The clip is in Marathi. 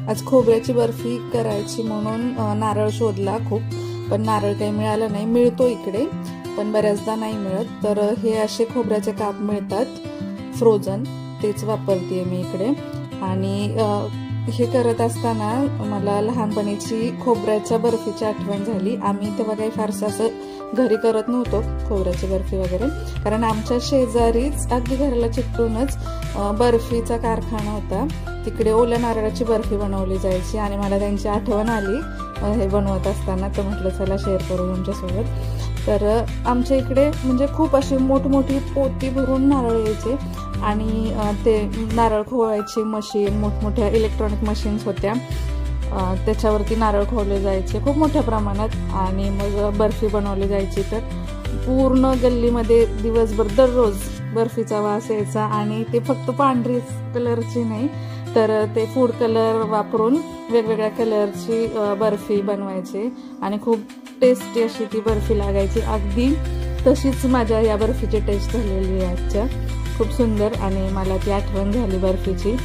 आज खोबऱ्याची बर्फी करायची म्हणून नारळ शोधला खूप, पण नारळ काही मिळाला नाही। मिळतो इकडे पण बऱ्याचदा नाही मिळत, तर हे असे खोबऱ्याचे काप मिळतात फ्रोझन, तेच वापरते मी इकडे। आणि हे करत असताना मला लहानपणीची खोबऱ्याच्या बर्फीची आठवण झाली। आम्ही तेव्हा काही फारसं असं घरी करत नव्हतो खोबऱ्याची बर्फी वगैरे, कारण आमच्या शेजारीच अगदी घराला चिकटूनच बर्फीचा कारखाना होता, तिकडे ओल्या नारळाची बर्फी बनवली जायची आणि मला त्यांची आठवण आली हे बनवत असताना, तर म्हटलं चला शेअर करू तुमच्यासोबत। तर आमच्या इकडे म्हणजे खूप अशी मोठमोठी पोती भरून नारळ यायचे आणि ते नारळ खवळायची मशीन, मोठमोठ्या इलेक्ट्रॉनिक मशीन्स होत्या, त्याच्यावरती नारळ खवले जायचे खूप मोठ्या प्रमाणात आणि मग बर्फी बनवली जायची। तर पूर्ण गल्लीमध्ये दिवसभर दररोज बर्फीचा वास यायचा आणि ते फक्त पांढरी कलरची नाही तर ते फूड कलर वापरून वेगवेगळ्या कलरची बर्फी बनवायचे आणि खूप टेस्टी अशी ती बर्फी लागायची। अगदी तशीच माझ्या या बर्फीची टेस्ट झालेली आहे आजच्या, खूप सुंदर, आणि मला ती आठवण झाली बर्फीची।